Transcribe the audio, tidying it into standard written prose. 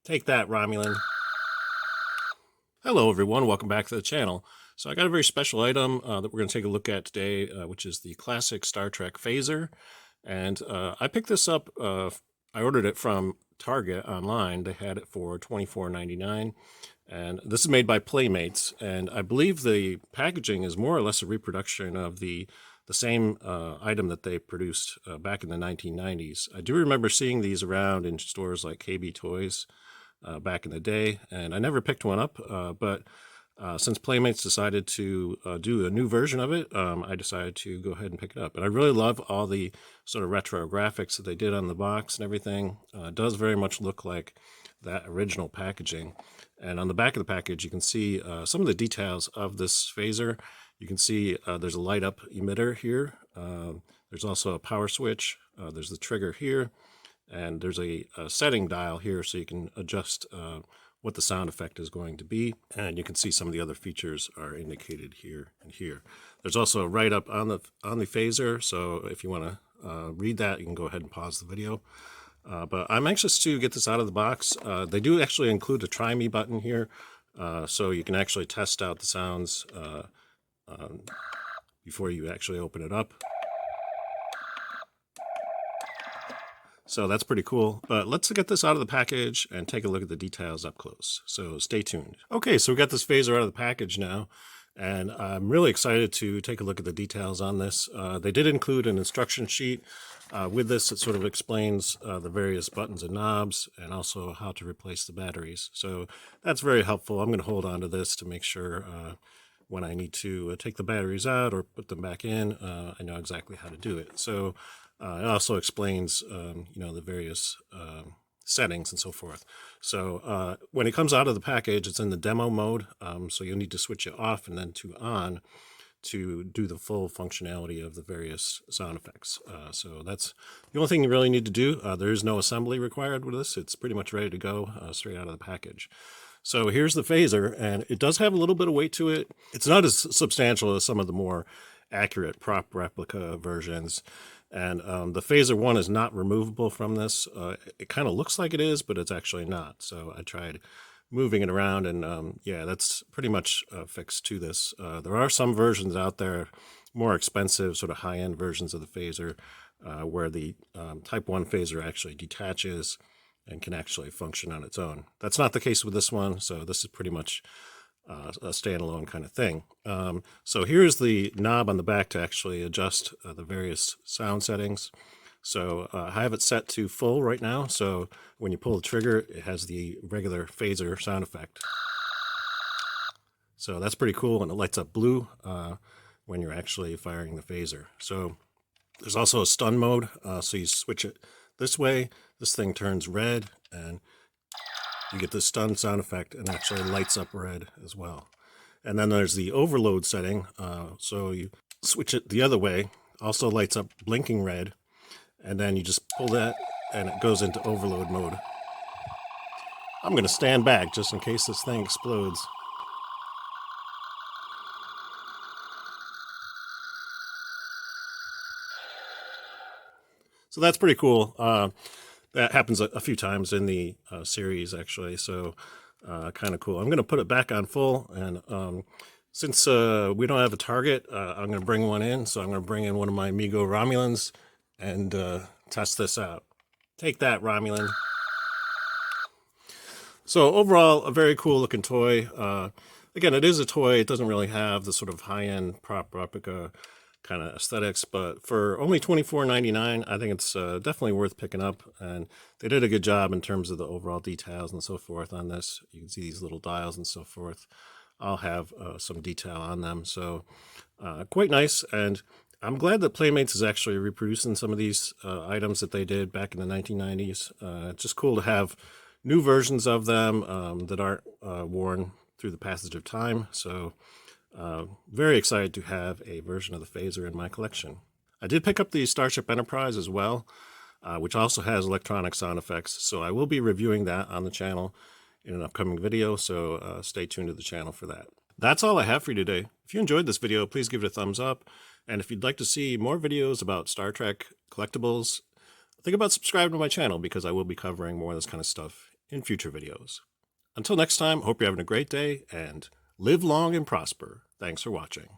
Take that, Romulan. Hello, everyone. Welcome back to the channel. So I got a very special item that we're going to take a look at today, which is the classic Star Trek phaser. And I picked this up. I ordered it from Target online. They had it for $24.99. And this is made by Playmates. And I believe the packaging is more or less a reproduction of the same item that they produced back in the 1990s. I do remember seeing these around in stores like KB Toys back in the day, and I never picked one up, but since Playmates decided to do a new version of it, I decided to go ahead and pick it up. And I really love all the sort of retro graphics that they did on the box and everything. It does very much look like that original packaging. And on the back of the package, you can see some of the details of this phaser. You can see there's a light up emitter here. There's also a power switch. There's the trigger here. And there's a setting dial here so you can adjust what the sound effect is going to be. And you can see some of the other features are indicated here and here. There's also a write-up on the phaser, so if you want to read that, you can go ahead and pause the video. But I'm anxious to get this out of the box. They do actually include a Try Me button here, so you can actually test out the sounds before you actually open it up. So that's pretty cool, but let's get this out of the package and take a look at the details up close. So stay tuned. Okay, so we got this phaser out of the package now, and I'm really excited to take a look at the details on this. They did include an instruction sheet with this that sort of explains the various buttons and knobs and also how to replace the batteries. So that's very helpful. I'm going to hold on to this to make sure when I need to take the batteries out or put them back in, I know exactly how to do it. So it also explains, the various settings and so forth. So when it comes out of the package, it's in the demo mode. So you'll need to switch it off and then to on to do the full functionality of the various sound effects. So that's the only thing you really need to do. There is no assembly required with this. It's pretty much ready to go straight out of the package. So here's the phaser, and it does have a little bit of weight to it. It's not as substantial as some of the more accurate prop replica versions. And the phaser 1 is not removable from this. It kind of looks like it is, but it's actually not. So I tried moving it around, and yeah, that's pretty much fixed to this. There are some versions out there, more expensive, sort of high-end versions of the phaser, where the Type 1 phaser actually detaches and can actually function on its own. That's not the case with this one, so this is pretty much a standalone kind of thing. So here's the knob on the back to actually adjust the various sound settings. So I have it set to full right now, so when you pull the trigger, it has the regular phaser sound effect. So that's pretty cool, and it lights up blue when you're actually firing the phaser. So there's also a stun mode, so you switch it this way, this thing turns red, and you get the stun sound effect and actually lights up red as well. And then there's the overload setting, so you switch it the other way, also lights up blinking red, and then you just pull that and it goes into overload mode. I'm going to stand back just in case this thing explodes. So that's pretty cool. That happens a few times in the series, actually, so kind of cool. I'm going to put it back on full, and since we don't have a target, I'm going to bring one in, so I'm going to bring in one of my Amigo Romulans and test this out. Take that, Romulan. So overall, a very cool looking toy. Again, it is a toy. It doesn't really have the sort of high-end prop replica kind of aesthetics, but for only $24.99, I think it's definitely worth picking up, and they did a good job in terms of the overall details and so forth on this. You can see these little dials and so forth. I'll have some detail on them, so quite nice, and I'm glad that Playmates is actually reproducing some of these items that they did back in the 1990s. It's just cool to have new versions of them that aren't worn through the passage of time, so very excited to have a version of the phaser in my collection. I did pick up the Starship Enterprise as well, which also has electronic sound effects, so I will be reviewing that on the channel in an upcoming video, so stay tuned to the channel for that. That's all I have for you today. If you enjoyed this video, please give it a thumbs up, and if you'd like to see more videos about Star Trek collectibles, think about subscribing to my channel because I will be covering more of this kind of stuff in future videos. Until next time, hope you're having a great day and live long and prosper. Thanks for watching.